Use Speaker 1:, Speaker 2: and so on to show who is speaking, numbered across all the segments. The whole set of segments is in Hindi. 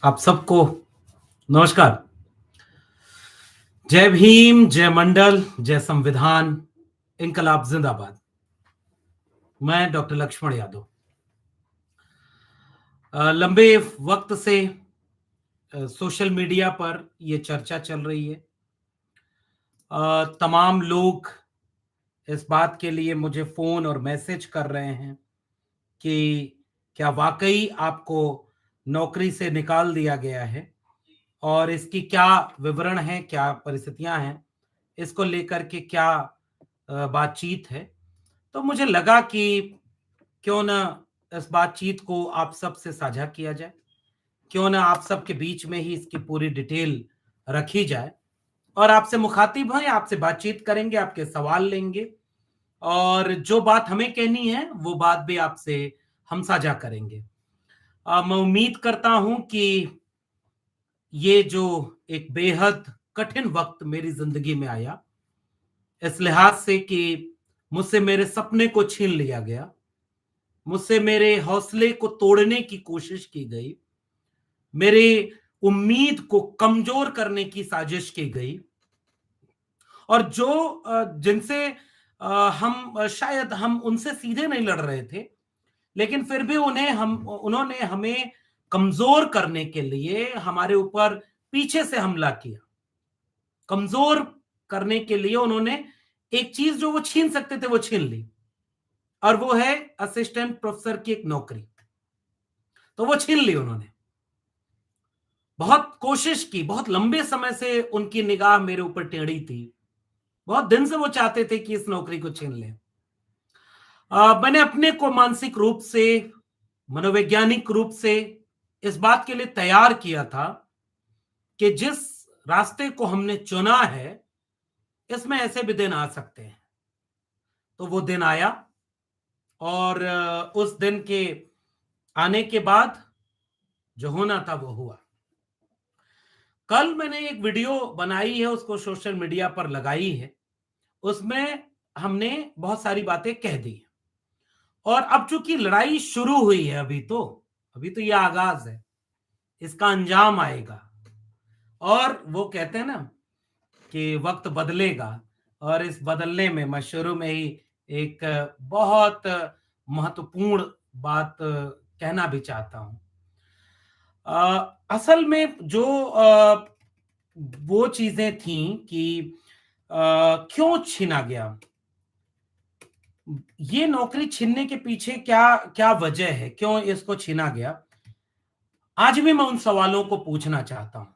Speaker 1: आप सबको नमस्कार। जय भीम, जय मंडल, जय संविधान, इनकलाब जिंदाबाद। मैं डॉक्टर लक्ष्मण यादव। लंबे वक्त से सोशल मीडिया पर यह चर्चा चल रही है। तमाम लोग इस बात के लिए मुझे फोन और मैसेज कर रहे हैं कि क्या वाकई आपको नौकरी से निकाल दिया गया है और इसकी क्या विवरण है, क्या परिस्थितियां हैं, इसको लेकर के क्या बातचीत है। तो मुझे लगा कि क्यों ना इस बातचीत को आप सब से साझा किया जाए, क्यों ना आप सबके बीच में ही इसकी पूरी डिटेल रखी जाए और आपसे मुखातिब हैं, आपसे बातचीत करेंगे, आपके सवाल लेंगे और जो बात हमें कहनी है वो बात भी आपसे हम साझा करेंगे। मैं उम्मीद करता हूं कि ये जो एक बेहद कठिन वक्त मेरी जिंदगी में आया, इस लिहाज से कि मुझसे मेरे सपने को छीन लिया गया, मुझसे मेरे हौसले को तोड़ने की कोशिश की गई, मेरे उम्मीद को कमजोर करने की साजिश की गई और जो जिनसे हम शायद हम उनसे सीधे नहीं लड़ रहे थे, लेकिन फिर भी उन्होंने हमें कमजोर करने के लिए हमारे ऊपर पीछे से हमला किया। कमजोर करने के लिए उन्होंने एक चीज जो वो छीन सकते थे वो छीन ली और वो है असिस्टेंट प्रोफेसर की एक नौकरी। तो वो छीन ली उन्होंने। बहुत कोशिश की, बहुत लंबे समय से उनकी निगाह मेरे ऊपर टेढ़ी थी, बहुत दिन से वो चाहते थे कि इस नौकरी को छीन लें। मैंने अपने को मानसिक रूप से, मनोवैज्ञानिक रूप से इस बात के लिए तैयार किया था कि जिस रास्ते को हमने चुना है इसमें ऐसे भी दिन आ सकते हैं। तो वो दिन आया और उस दिन के आने के बाद जो होना था वो हुआ। कल मैंने एक वीडियो बनाई है, उसको सोशल मीडिया पर लगाई है। उसमें हमने बहुत सारी बातें कह दी और अब चूंकि लड़ाई शुरू हुई है, अभी तो यह आगाज है, इसका अंजाम आएगा। और वो कहते हैं ना कि वक्त बदलेगा और इस बदलने में मैं शुरू में ही एक बहुत महत्वपूर्ण बात कहना भी चाहता हूं। असल में जो वो चीजें थी कि क्यों छीना गया, ये नौकरी छीनने के पीछे क्या क्या वजह है, क्यों इसको छीना गया, आज भी मैं उन सवालों को पूछना चाहता हूं।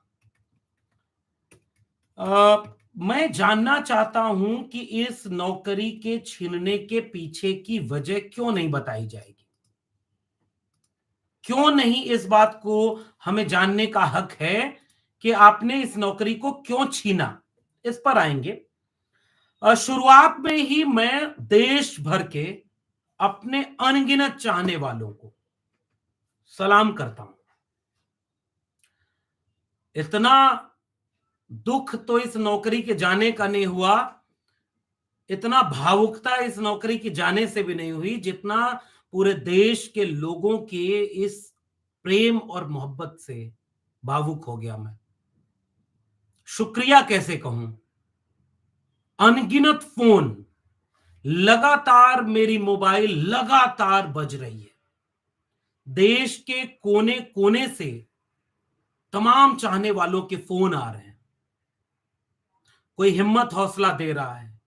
Speaker 1: मैं जानना चाहता हूं कि इस नौकरी के छीनने के पीछे की वजह क्यों नहीं बताई जाएगी, क्यों नहीं इस बात को हमें जानने का हक है कि आपने इस नौकरी को क्यों छीना। इस पर आएंगे। शुरुआत में ही मैं देश भर के अपने अनगिनत चाहने वालों को सलाम करता हूं। इतना दुख तो इस नौकरी के जाने का नहीं हुआ, इतना भावुकता इस नौकरी के जाने से भी नहीं हुई जितना पूरे देश के लोगों के इस प्रेम और मोहब्बत से भावुक हो गया मैं। शुक्रिया कैसे कहूं। अनगिनत फोन, लगातार मेरी मोबाइल लगातार बज रही है, देश के कोने कोने से तमाम चाहने वालों के फोन आ रहे हैं। कोई हिम्मत हौसला दे रहा है,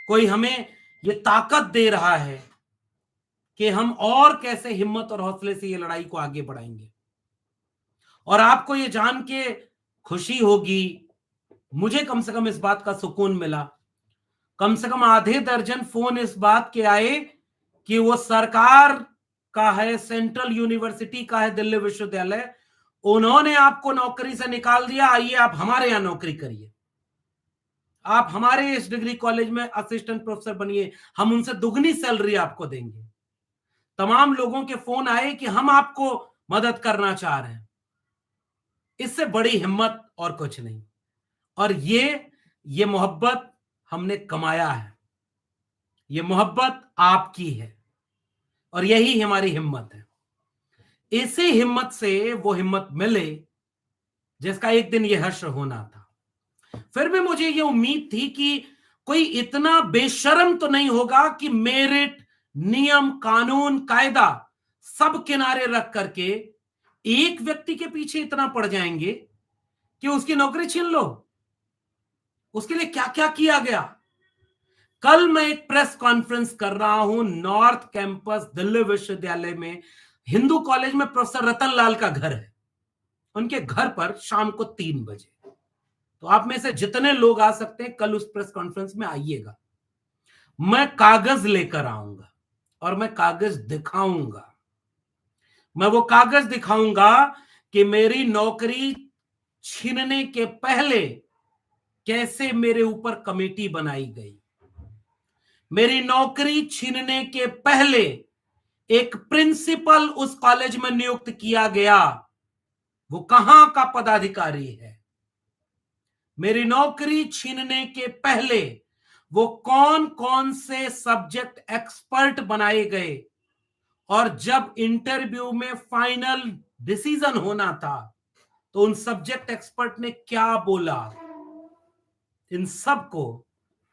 Speaker 1: कोई हमें ये ताकत दे रहा है कि हम और कैसे हिम्मत और हौसले से ये लड़ाई को आगे बढ़ाएंगे। और आपको ये जान के खुशी होगी, मुझे कम से कम इस बात का सुकून मिला, कम से कम आधे दर्जन फोन इस बात के आए कि वो सरकार का है, सेंट्रल यूनिवर्सिटी का है, दिल्ली विश्वविद्यालय, उन्होंने आपको नौकरी से निकाल दिया, आइए आप हमारे यहां नौकरी करिए, आप हमारे इस डिग्री कॉलेज में असिस्टेंट प्रोफेसर बनिए, हम उनसे दुगनी सैलरी आपको देंगे। तमाम लोगों के फोन आए कि हम आपको मदद करना चाह रहे हैं। इससे बड़ी हिम्मत और कुछ नहीं। और ये मोहब्बत हमने कमाया है, ये मोहब्बत आपकी है और यही हमारी हिम्मत है। इसी हिम्मत से वो हिम्मत मिले जिसका एक दिन ये हश्र होना था। फिर भी मुझे ये उम्मीद थी कि कोई इतना बेशर्म तो नहीं होगा कि मेरिट, नियम, कानून, कायदा सब किनारे रख करके एक व्यक्ति के पीछे इतना पड़ जाएंगे कि उसकी नौकरी छीन लो। उसके लिए क्या क्या किया गया। कल मैं एक प्रेस कॉन्फ्रेंस कर रहा हूं नॉर्थ कैंपस दिल्ली विश्वविद्यालय में, हिंदू कॉलेज में प्रोफेसर रतन लाल का घर है। उनके घर पर शाम को 3 बजे, तो आप में से जितने लोग आ सकते हैं कल उस प्रेस कॉन्फ्रेंस में आइएगा। मैं कागज लेकर आऊंगा और मैं कागज दिखाऊंगा। मैं वो कागज दिखाऊंगा कि मेरी नौकरी छीनने के पहले कैसे मेरे ऊपर कमेटी बनाई गई। मेरी नौकरी छीनने के पहले एक प्रिंसिपल उस कॉलेज में नियुक्त किया गया, वो कहां का पदाधिकारी है। मेरी नौकरी छीनने के पहले वो कौन कौन से सब्जेक्ट एक्सपर्ट बनाए गए, और जब इंटरव्यू में फाइनल डिसीजन होना था तो उन सब्जेक्ट एक्सपर्ट ने क्या बोला, इन सब को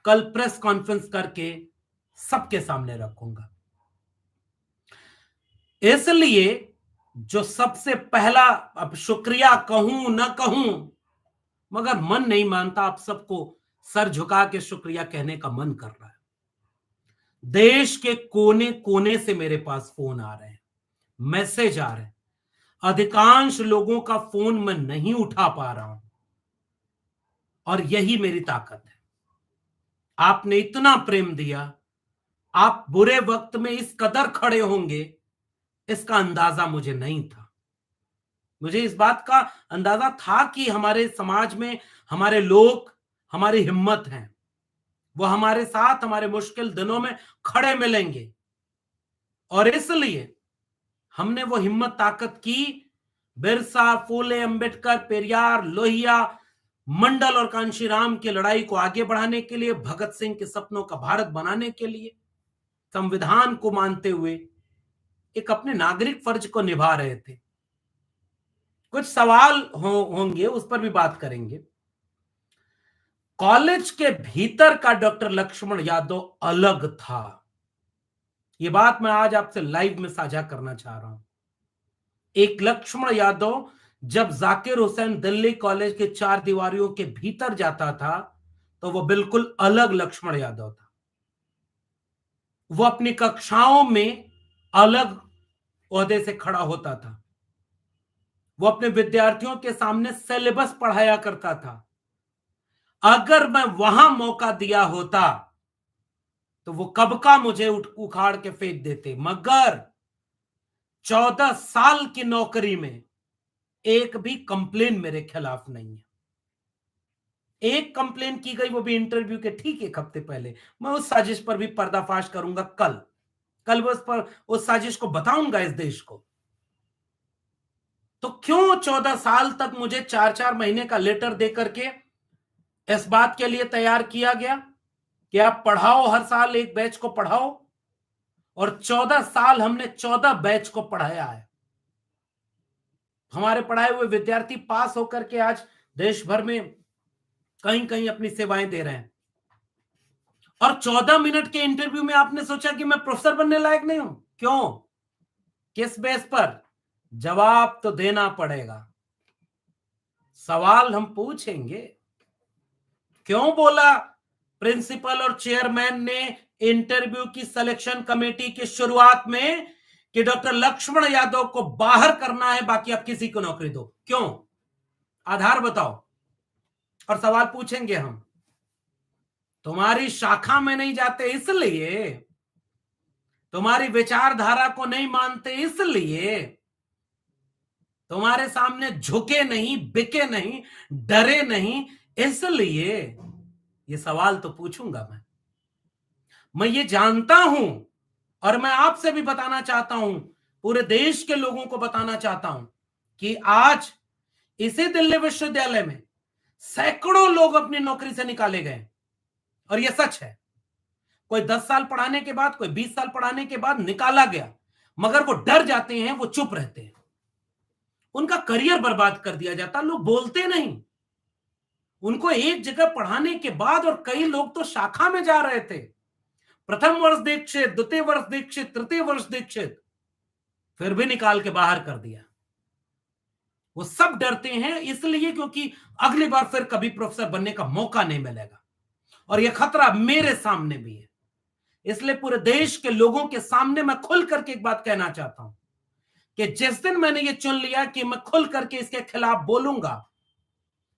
Speaker 1: कल प्रेस कॉन्फ्रेंस करके सबके सामने रखूंगा। इसलिए जो सबसे पहला, अब शुक्रिया कहूं ना कहूं, मगर मन नहीं मानता, आप सबको सर झुका के शुक्रिया कहने का मन कर रहा है। देश के कोने कोने से मेरे पास फोन आ रहे हैं, मैसेज आ रहे हैं। अधिकांश लोगों का फोन मैं नहीं उठा पा रहा हूं, और यही मेरी ताकत है। आपने इतना प्रेम दिया, आप बुरे वक्त में इस कदर खड़े होंगे, इसका अंदाजा मुझे नहीं था। मुझे इस बात का अंदाजा था कि हमारे समाज में हमारे लोग, हमारी हिम्मत हैं, वो हमारे साथ हमारे मुश्किल दिनों में खड़े मिलेंगे, और इसलिए हमने वो हिम्मत ताकत की। बिरसा, फूले, अंबेडकर, पेरियार, लोहिया, मंडल और कांशीराम की लड़ाई को आगे बढ़ाने के लिए, भगत सिंह के सपनों का भारत बनाने के लिए, संविधान को मानते हुए एक अपने नागरिक फर्ज को निभा रहे थे। कुछ सवाल होंगे, उस पर भी बात करेंगे। कॉलेज के भीतर का डॉक्टर लक्ष्मण यादव अलग था। ये बात मैं आज आपसे लाइव में साझा करना चाह रहा हूं। एक लक्ष्मण यादव जब जाकिर हुसैन दिल्ली कॉलेज के 4 दीवारियों के भीतर जाता था तो वो बिल्कुल अलग लक्ष्मण यादव था। वो अपनी कक्षाओं में अलग ओहदे से खड़ा होता था। वो अपने विद्यार्थियों के सामने सिलेबस पढ़ाया करता था। अगर मैं वहां मौका दिया होता तो वो कब का मुझे उखाड़ के फेंक देते, मगर 14 साल की नौकरी में एक भी कंप्लेन मेरे खिलाफ नहीं है। एक कंप्लेन की गई, वो भी इंटरव्यू के ठीक 1 हफ्ते पहले। मैं उस साजिश पर भी पर्दाफाश करूंगा कल उस पर, उस साजिश को बताऊंगा इस देश को। तो क्यों 14 साल तक मुझे 4-4 महीने का लेटर देकर के इस बात के लिए तैयार किया गया कि आप पढ़ाओ, हर साल एक बैच को पढ़ाओ, और 14 साल हमने 14 बैच को पढ़ाया है। हमारे पढ़ाए हुए विद्यार्थी पास होकर के आज देश भर में कहीं कहीं अपनी सेवाएं दे रहे हैं। और 14 मिनट के इंटरव्यू में आपने सोचा कि मैं प्रोफेसर बनने लायक नहीं हूं? क्यों? किस बेस पर? जवाब तो देना पड़ेगा। सवाल हम पूछेंगे। क्यों बोला प्रिंसिपल और चेयरमैन ने इंटरव्यू की सिलेक्शन कमेटी की शुरुआत में कि डॉक्टर लक्ष्मण यादव को बाहर करना है, बाकी आप किसी को नौकरी दो? क्यों? आधार बताओ। और सवाल पूछेंगे हम। तुम्हारी शाखा में नहीं जाते इसलिए, तुम्हारी विचारधारा को नहीं मानते इसलिए, तुम्हारे सामने झुके नहीं, बिके नहीं, डरे नहीं इसलिए, ये सवाल तो पूछूंगा मैं ये जानता हूं, और मैं आपसे भी बताना चाहता हूं, पूरे देश के लोगों को बताना चाहता हूं कि आज इसी दिल्ली विश्वविद्यालय में सैकड़ों लोग अपनी नौकरी से निकाले गए, और यह सच है। कोई 10 साल पढ़ाने के बाद, कोई 20 साल पढ़ाने के बाद निकाला गया, मगर वो डर जाते हैं, वो चुप रहते हैं। उनका करियर बर्बाद कर दिया जाता। लोग बोलते नहीं। उनको एक जगह पढ़ाने के बाद, और कई लोग तो शाखा में जा रहे थे, प्रथम वर्ष दीक्षित, द्वितीय वर्ष दीक्षित, तृतीय वर्ष दीक्षित, फिर भी निकाल के बाहर कर दिया। वो सब डरते हैं इसलिए क्योंकि अगली बार फिर कभी प्रोफेसर बनने का मौका नहीं मिलेगा, और यह खतरा मेरे सामने भी है। इसलिए पूरे देश के लोगों के सामने मैं खुल करके एक बात कहना चाहता हूं कि जिस दिन मैंने ये चुन लिया कि मैं खुल करके इसके खिलाफ बोलूंगा,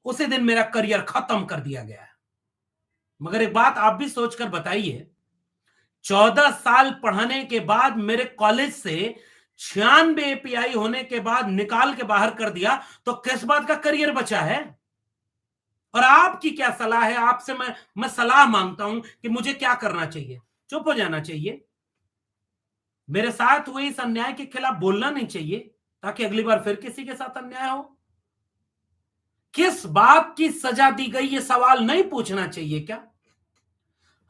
Speaker 1: उसी दिन मेरा करियर खत्म कर दिया गया है। मगर एक बात आप भी सोचकर बताइए, 14 साल पढ़ाने के बाद मेरे कॉलेज से 96 एपीआई होने के बाद निकाल के बाहर कर दिया, तो किस बात का करियर बचा है? और आपकी क्या सलाह है? आपसे मैं सलाह मांगता हूं कि मुझे क्या करना चाहिए। चुप हो जाना चाहिए? मेरे साथ हुए इस अन्याय के खिलाफ बोलना नहीं चाहिए, ताकि अगली बार फिर किसी के साथ अन्याय हो? किस बात की सजा दी गई, ये सवाल नहीं पूछना चाहिए क्या?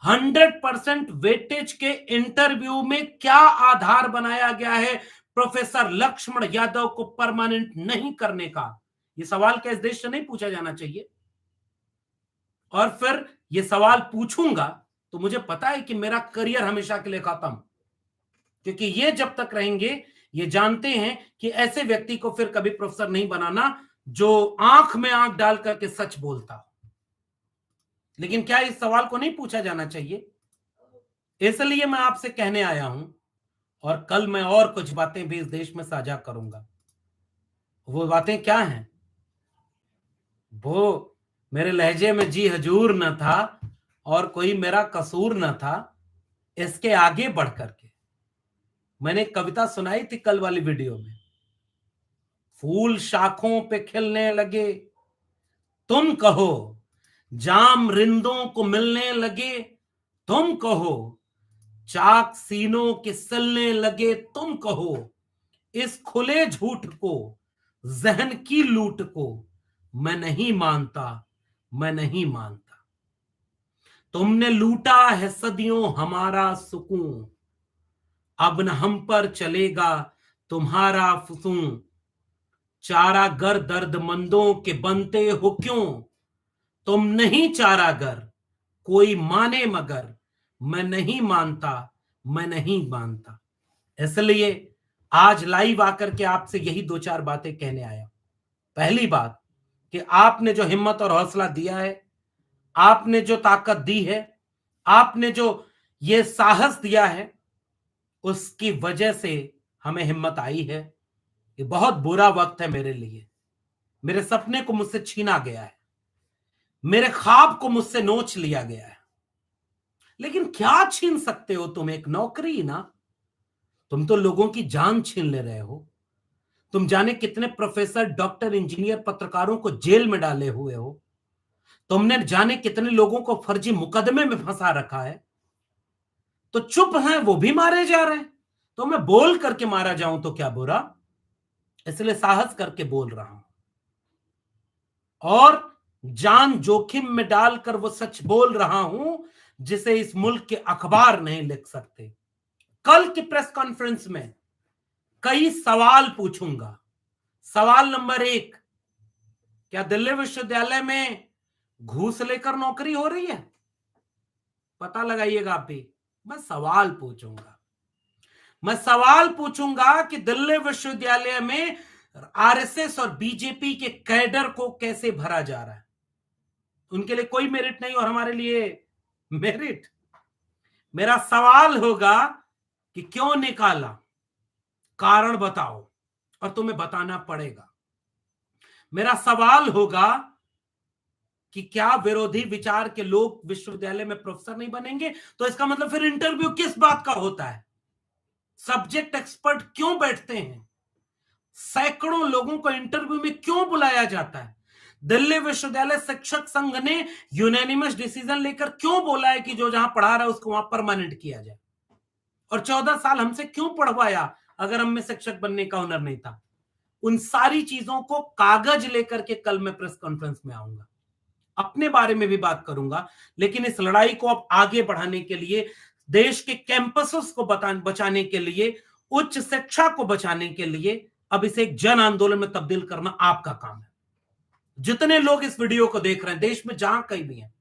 Speaker 1: 100% वेटेज के इंटरव्यू में क्या आधार बनाया गया है प्रोफेसर लक्ष्मण यादव को परमानेंट नहीं करने का? यह सवाल क्या इस देश से नहीं पूछा जाना चाहिए? और फिर यह सवाल पूछूंगा तो मुझे पता है कि मेरा करियर हमेशा के लिए खत्म, क्योंकि ये जब तक रहेंगे, ये जानते हैं कि ऐसे व्यक्ति को फिर कभी प्रोफेसर नहीं बनाना जो आंख में आंख डाल करके सच बोलता। लेकिन क्या इस सवाल को नहीं पूछा जाना चाहिए? इसलिए मैं आपसे कहने आया हूं, और कल मैं और कुछ बातें भी इस देश में साझा करूंगा। वो बातें क्या हैं? वो मेरे लहजे में जी हजूर न था और कोई मेरा कसूर न था। इसके आगे बढ़ करके मैंने एक कविता सुनाई थी कल वाली वीडियो में। फूल शाखों पे खिलने लगे, तुम कहो, जाम रिंदों को मिलने लगे, तुम कहो, चाक सीनों के सिलने लगे, तुम कहो, इस खुले झूठ को, जहन की लूट को मैं नहीं मानता, मैं नहीं मानता। तुमने लूटा है सदियों हमारा सुकून, अब न हम पर चलेगा तुम्हारा फसूं। चारागर दर्दमंदों के बनते हो क्यों, तुम नहीं चारागर, कोई माने मगर मैं नहीं मानता, मैं नहीं मानता। इसलिए आज लाइव आकर के आपसे यही 2-4 बातें कहने आया। पहली बात कि आपने जो हिम्मत और हौसला दिया है, आपने जो ताकत दी है, आपने जो ये साहस दिया है, उसकी वजह से हमें हिम्मत आई है। ये बहुत बुरा वक्त है मेरे लिए। मेरे सपने को मुझसे छीना गया है, मेरे ख्वाब को मुझसे नोच लिया गया है। लेकिन क्या छीन सकते हो तुम? एक नौकरी ना। तुम तो लोगों की जान छीन ले रहे हो। तुम जाने कितने प्रोफेसर, डॉक्टर, इंजीनियर, पत्रकारों को जेल में डाले हुए हो। तुमने जाने कितने लोगों को फर्जी मुकदमे में फंसा रखा है। तो चुप हैं वो भी मारे जा रहे हैं, तो मैं बोल करके मारा जाऊं तो क्या बुरा? इसलिए साहस करके बोल रहा हूं, और जान जोखिम में डालकर वो सच बोल रहा हूं जिसे इस मुल्क के अखबार नहीं लिख सकते। कल की प्रेस कॉन्फ्रेंस में कई सवाल पूछूंगा। सवाल नंबर 1, क्या दिल्ली विश्वविद्यालय में घूस लेकर नौकरी हो रही है? पता लगाइएगा आप भी। मैं सवाल पूछूंगा कि दिल्ली विश्वविद्यालय में आरएसएस और बीजेपी के कैडर को कैसे भरा जा रहा है। उनके लिए कोई मेरिट नहीं और हमारे लिए मेरिट। मेरा सवाल होगा कि क्यों निकाला, कारण बताओ, और तुम्हें बताना पड़ेगा। मेरा सवाल होगा कि क्या विरोधी विचार के लोग विश्वविद्यालय में प्रोफेसर नहीं बनेंगे? तो इसका मतलब फिर इंटरव्यू किस बात का होता है? सब्जेक्ट एक्सपर्ट क्यों बैठते हैं? सैकड़ों लोगों को इंटरव्यू में क्यों बुलाया जाता है? दिल्ली विश्वविद्यालय शिक्षक संघ ने यूनानिमस डिसीजन लेकर क्यों बोला है कि जो जहां पढ़ा रहा है उसको वहां परमानेंट किया जाए? और 14 साल हमसे क्यों पढ़वाया अगर हम में शिक्षक बनने का हुनर नहीं था? उन सारी चीजों को कागज लेकर के कल मैं प्रेस कॉन्फ्रेंस में आऊंगा। अपने बारे में भी बात करूंगा, लेकिन इस लड़ाई को अब आगे बढ़ाने के लिए, देश के कैंपसेस को बचाने के लिए, उच्च शिक्षा को बचाने के लिए अब इसे एक जन आंदोलन में तब्दील करना आपका काम है। जितने लोग इस वीडियो को देख रहे हैं देश में जहां कहीं भी हैं,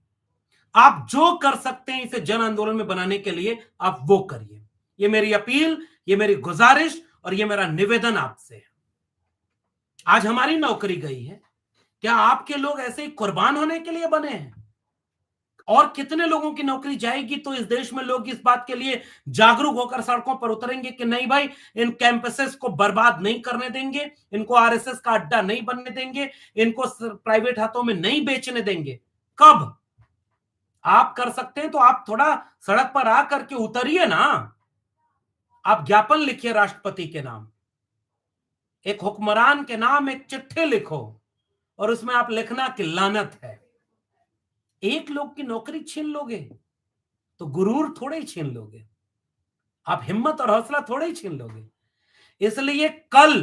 Speaker 1: आप जो कर सकते हैं इसे जन आंदोलन में बनाने के लिए आप वो करिए। ये मेरी अपील, ये मेरी गुजारिश और ये मेरा निवेदन आपसे है। आज हमारी नौकरी गई है, क्या आपके लोग ऐसे ही कुर्बान होने के लिए बने हैं? और कितने लोगों की नौकरी जाएगी तो इस देश में लोग इस बात के लिए जागरूक होकर सड़कों पर उतरेंगे कि नहीं भाई, इन कैंपसेस को बर्बाद नहीं करने देंगे, इनको आरएसएस का अड्डा नहीं बनने देंगे, इनको प्राइवेट हाथों में नहीं बेचने देंगे। कब आप कर सकते हैं तो आप थोड़ा सड़क पर आ करके उतरिए ना। आप ज्ञापन लिखिए राष्ट्रपति के नाम, एक हुक्मरान के नाम एक चिट्ठी लिखो और उसमें आप लिखना कि लानत है। एक लोग की नौकरी छीन लोगे तो गुरूर थोड़े ही छीन लोगे, आप हिम्मत और हौसला थोड़े ही छीन लोगे। इसलिए कल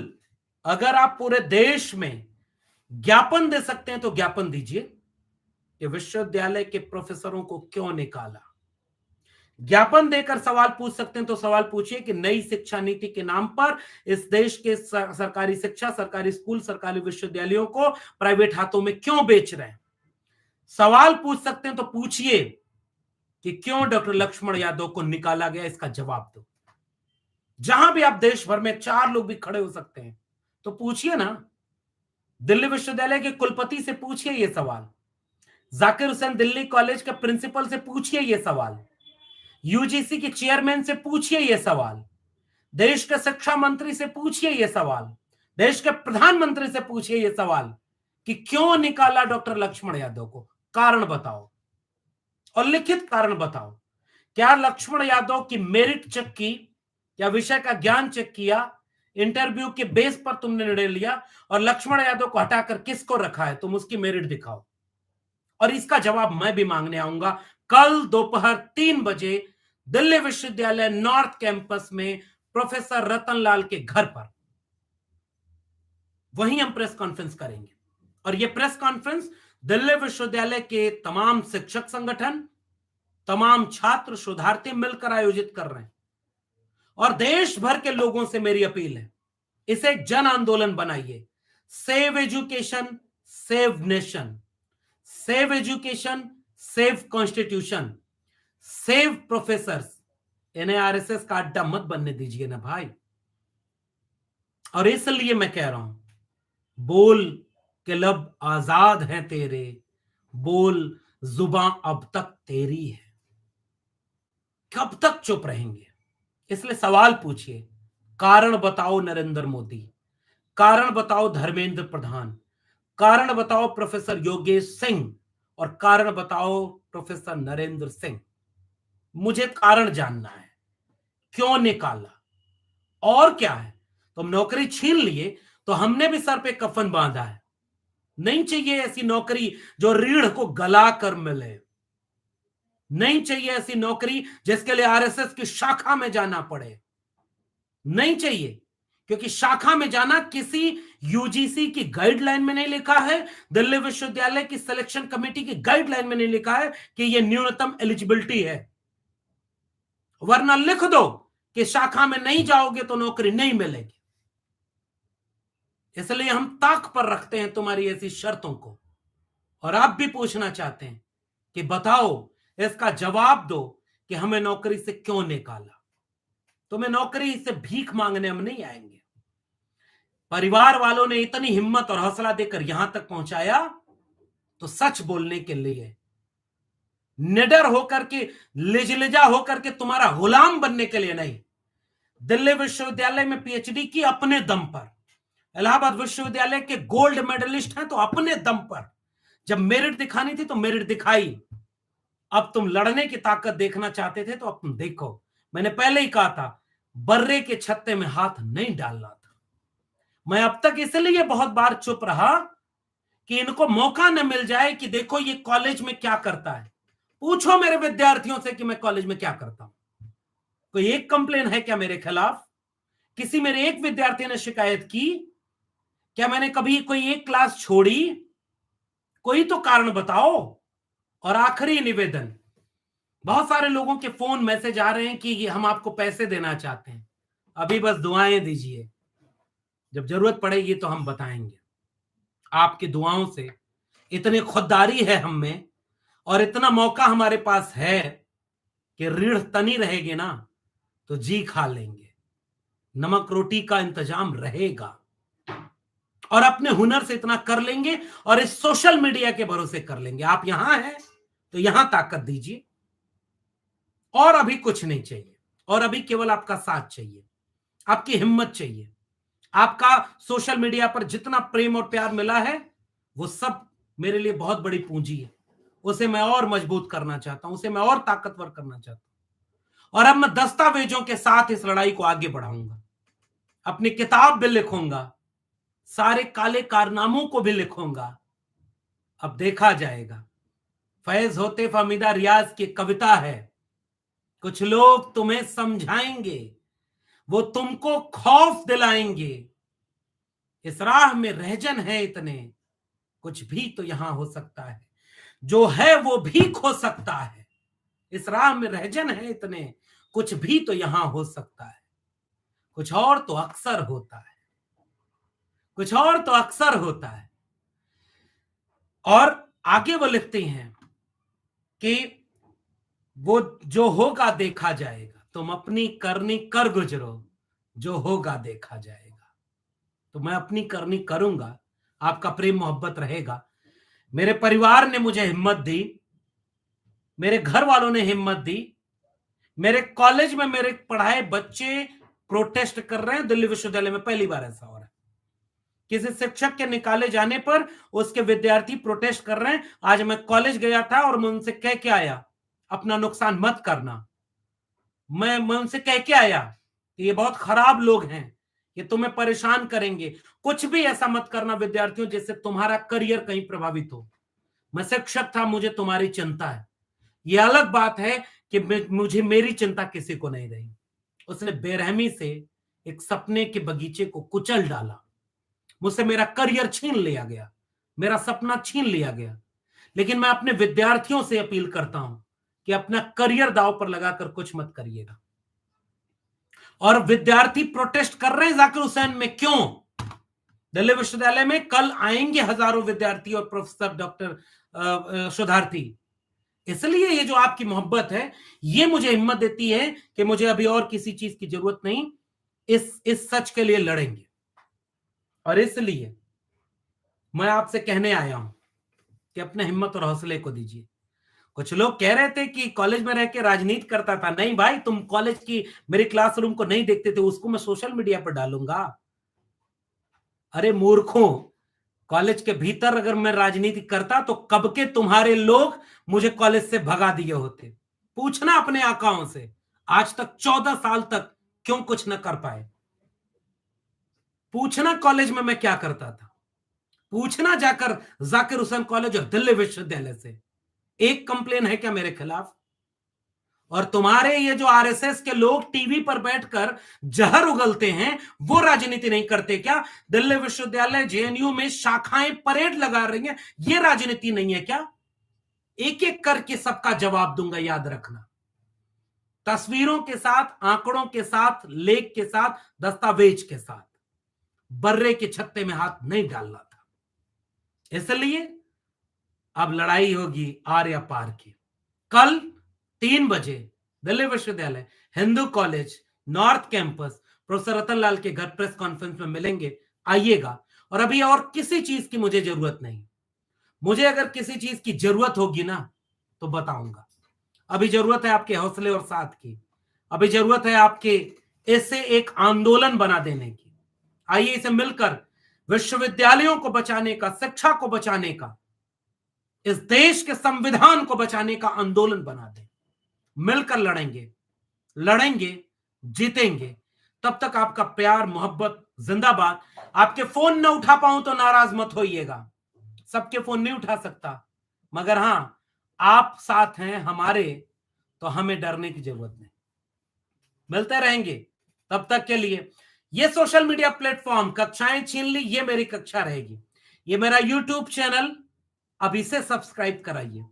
Speaker 1: अगर आप पूरे देश में ज्ञापन दे सकते हैं तो ज्ञापन दीजिए कि विश्वविद्यालय के प्रोफेसरों को क्यों निकाला। ज्ञापन देकर सवाल पूछ सकते हैं तो सवाल पूछिए कि नई शिक्षा नीति के नाम पर इस देश के सरकारी शिक्षा, सरकारी स्कूल, सरकारी विश्वविद्यालयों को प्राइवेट हाथों में क्यों बेच रहे हैं। सवाल पूछ सकते हैं तो पूछिए कि क्यों डॉक्टर लक्ष्मण यादव को निकाला गया, इसका जवाब दो। जहां भी आप देश भर में 4 लोग भी खड़े हो सकते हैं तो पूछिए ना। दिल्ली विश्वविद्यालय के कुलपति से पूछिए ये सवाल, जाकिर हुसैन दिल्ली कॉलेज के प्रिंसिपल से पूछिए ये सवाल, यूजीसी के चेयरमैन से पूछिए ये सवाल, देश के शिक्षा मंत्री से पूछिए ये सवाल, देश के प्रधानमंत्री से पूछिए ये सवाल कि क्यों निकाला डॉक्टर लक्ष्मण यादव को। कारण बताओ और लिखित कारण बताओ। क्या लक्ष्मण यादव की मेरिट चेक की या विषय का ज्ञान चेक किया, इंटरव्यू के बेस पर तुमने निर्णय लिया और लक्ष्मण यादव को हटाकर किसको रखा है? तुम उसकी मेरिट दिखाओ और इसका जवाब मैं भी मांगने आऊंगा कल दोपहर 3 बजे दिल्ली विश्वविद्यालय नॉर्थ कैंपस में प्रोफेसर रतनलाल के घर पर। वहीं हम प्रेस कॉन्फ्रेंस करेंगे और यह प्रेस कॉन्फ्रेंस दिल्ली विश्वविद्यालय के तमाम शिक्षक संगठन, तमाम छात्र शोधार्थी मिलकर आयोजित कर रहे हैं। और देश भर के लोगों से मेरी अपील है, इसे एक जन आंदोलन बनाइए। Save education, save nation, save education, save constitution, save professors. इन्हें आरएसएस का अड्डा मत बनने दीजिए ना भाई। और इसलिए मैं कह रहा हूं, बोल के लब आजाद हैं तेरे, बोल जुबां अब तक तेरी है। कब तक चुप रहेंगे? इसलिए सवाल पूछिए। कारण बताओ नरेंद्र मोदी, कारण बताओ धर्मेंद्र प्रधान, कारण बताओ प्रोफेसर योगेश सिंह और कारण बताओ प्रोफेसर नरेंद्र सिंह। मुझे कारण जानना है, क्यों निकाला और क्या है। तुम नौकरी छीन लिए तो हमने भी सर पे कफन बांधा है। नहीं चाहिए ऐसी नौकरी जो रीढ़ को गला कर मिले। नहीं चाहिए ऐसी नौकरी जिसके लिए आरएसएस की शाखा में जाना पड़े। नहीं चाहिए, क्योंकि शाखा में जाना किसी यूजीसी की गाइडलाइन में नहीं लिखा है, दिल्ली विश्वविद्यालय की सिलेक्शन कमेटी की गाइडलाइन में नहीं लिखा है कि यह न्यूनतम एलिजिबिलिटी है। वरना लिख दो कि शाखा में नहीं जाओगे तो नौकरी नहीं मिलेगी। इसलिए हम ताक पर रखते हैं तुम्हारी ऐसी शर्तों को। और आप भी पूछना चाहते हैं कि बताओ, इसका जवाब दो कि हमें नौकरी से क्यों निकाला। तुम्हें नौकरी से भीख मांगने हम नहीं आएंगे। परिवार वालों ने इतनी हिम्मत और हौसला देकर यहां तक पहुंचाया तो सच बोलने के लिए, निडर होकर के, लिजलिजा होकर के तुम्हारा गुलाम बनने के लिए नहीं। दिल्ली विश्वविद्यालय में पीएचडी की अपने दम पर, इलाहाबाद विश्वविद्यालय के गोल्ड मेडलिस्ट हैं तो अपने दम पर। जब मेरिट दिखानी थी तो मेरिट दिखाई। अब तुम लड़ने की ताकत देखना चाहते थे तो अब तुम देखो। मैंने पहले ही कहा था, बर्रे के छत्ते में हाथ नहीं डालना था। मैं अब तक इसलिए बहुत बार चुप रहा कि इनको मौका न मिल जाए कि देखो ये कॉलेज में क्या करता है। पूछो मेरे विद्यार्थियों से कि मैं कॉलेज में क्या करता हूं। कोई एक कंप्लेन है क्या मेरे खिलाफ? किसी मेरे एक विद्यार्थी ने शिकायत की क्या? मैंने कभी कोई एक क्लास छोड़ी? कोई तो कारण बताओ। और आखिरी निवेदन, बहुत सारे लोगों के फोन मैसेज आ रहे हैं कि हम आपको पैसे देना चाहते हैं। अभी बस दुआएं दीजिए, जब जरूरत पड़ेगी तो हम बताएंगे। आपकी दुआओं से इतनी खुददारी है हम में और इतना मौका हमारे पास है कि रीढ़ तनी रहेगी ना तो जी खा लेंगे, नमक रोटी का इंतजाम रहेगा और अपने हुनर से इतना कर लेंगे और इस सोशल मीडिया के भरोसे कर लेंगे। आप यहां हैं तो यहां ताकत दीजिए और अभी कुछ नहीं चाहिए, और अभी केवल आपका साथ चाहिए, आपकी हिम्मत चाहिए। आपका सोशल मीडिया पर जितना प्रेम और प्यार मिला है वो सब मेरे लिए बहुत बड़ी पूंजी है। उसे मैं और मजबूत करना चाहता हूं, उसे मैं और ताकतवर करना चाहता हूं। और अब मैं दस्तावेजों के साथ इस लड़ाई को आगे बढ़ाऊंगा, अपनी किताब भी लिखूंगा, सारे काले कारनामों को भी लिखूंगा। अब देखा जाएगा। फैज होते फमीदा रियाज की कविता है, कुछ लोग तुम्हें समझाएंगे, वो तुमको खौफ दिलाएंगे। इस राह में रहजन है इतने, कुछ भी तो यहां हो सकता है, जो है वो भी खो सकता है। इस राह में रहजन है इतने, कुछ भी तो यहां हो सकता है। कुछ और तो अक्सर होता है, कुछ और तो अक्सर होता है। और आगे वो लिखते हैं कि वो जो होगा देखा जाएगा, तुम अपनी करनी कर गुजरो, जो होगा देखा जाएगा। तो मैं अपनी करनी करूंगा, आपका प्रेम मोहब्बत रहेगा। मेरे परिवार ने मुझे हिम्मत दी, मेरे घर वालों ने हिम्मत दी। मेरे कॉलेज में मेरे पढ़ाए बच्चे प्रोटेस्ट कर रहे हैं। दिल्ली विश्वविद्यालय में पहली बार ऐसा हो रहा है, किसी शिक्षक के निकाले जाने पर उसके विद्यार्थी प्रोटेस्ट कर रहे हैं। आज मैं कॉलेज गया था और मैं उनसे कह के आया, अपना नुकसान मत करना। मैं उनसे कह के आया कि ये बहुत खराब लोग हैं, ये तुम्हें परेशान करेंगे, कुछ भी ऐसा मत करना विद्यार्थियों जिससे तुम्हारा करियर कहीं प्रभावित हो। मैं शिक्षक था, मुझे तुम्हारी चिंता है। ये अलग बात है कि मुझे मेरी चिंता किसी को नहीं रही। उसने बेरहमी से एक सपने के बगीचे को कुचल डाला, मुझसे मेरा करियर छीन लिया गया, मेरा सपना छीन लिया गया। लेकिन मैं अपने विद्यार्थियों से अपील करता हूं कि अपना करियर दांव पर लगाकर कुछ मत करिएगा। और विद्यार्थी प्रोटेस्ट कर रहे हैं जाकिर हुसैन में, क्यों? दिल्ली विश्वविद्यालय में कल आएंगे हजारों विद्यार्थी और प्रोफेसर, डॉक्टर, शोधार्थी। इसलिए ये जो आपकी मोहब्बत है ये मुझे हिम्मत देती है कि मुझे अभी और किसी चीज की जरूरत नहीं, इस सच के लिए लड़ेंगे। और इसलिए मैं आपसे कहने आया हूं कि अपने हिम्मत और हौसले को दीजिए। कुछ लोग कह रहे थे कि कॉलेज में रह के राजनीति करता था। नहीं भाई, तुम कॉलेज की मेरे क्लासरूम को नहीं देखते थे, उसको मैं सोशल मीडिया पर डालूंगा। अरे मूर्खों, कॉलेज के भीतर अगर मैं राजनीति करता तो कब के तुम्हारे लोग मुझे कॉलेज से भगा दिए होते। पूछना अपने आकाओं से, आज तक 14 साल तक क्यों कुछ न कर पाए। पूछना कॉलेज में मैं क्या करता था, पूछना जाकर जाकिर हुसैन कॉलेज और दिल्ली विश्वविद्यालय से। एक कंप्लेन है क्या मेरे खिलाफ? और तुम्हारे ये जो आरएसएस के लोग टीवी पर बैठकर जहर उगलते हैं, वो राजनीति नहीं करते क्या? दिल्ली विश्वविद्यालय जेएनयू में शाखाएं परेड लगा रही हैं, ये राजनीति नहीं है क्या? एक एक करके सबका जवाब दूंगा, याद रखना। तस्वीरों के साथ, आंकड़ों के साथ, लेख के साथ, दस्तावेज के साथ। बर्रे के छत्ते में हाथ नहीं डालना था। इसलिए अब लड़ाई होगी आर या पार की। कल 3 बजे दिल्ली विश्वविद्यालय Hindu college north campus professor Ratan Lal के घर प्रेस कॉन्फ्रेंस में मिलेंगे, आइएगा। और अभी और किसी चीज की मुझे जरूरत नहीं। मुझे अगर किसी चीज की जरूरत होगी ना तो बताऊंगा। अभी जरूरत है आपके हौसले और साथ की। अभी जरूरत है आपके इसे एक आंदोलन बना देने की। आइए इसे मिलकर विश्वविद्यालयों को बचाने का, शिक्षा को बचाने का, इस देश के संविधान को बचाने का आंदोलन बना दें। मिलकर लड़ेंगे, लड़ेंगे, जीतेंगे। तब तक आपका प्यार मोहब्बत जिंदाबाद। आपके फोन न उठा पाऊं तो नाराज मत होइएगा, सबके फोन नहीं उठा सकता, मगर हां, आप साथ हैं हमारे तो हमें डरने की जरूरत नहीं। मिलते रहेंगे, तब तक के लिए ये सोशल मीडिया प्लेटफॉर्म कक्षाएं छीन ली, ये मेरी कक्षा रहेगी। ये मेरा यूट्यूब चैनल, अब इसे सब्सक्राइब कराइए।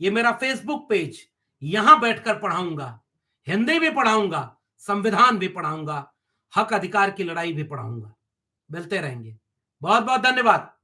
Speaker 1: ये मेरा फेसबुक पेज, यहां बैठकर पढ़ाऊंगा, हिंदी भी पढ़ाऊंगा, संविधान भी पढ़ाऊंगा, हक अधिकार की लड़ाई भी पढ़ाऊंगा। मिलते रहेंगे। बहुत बहुत धन्यवाद।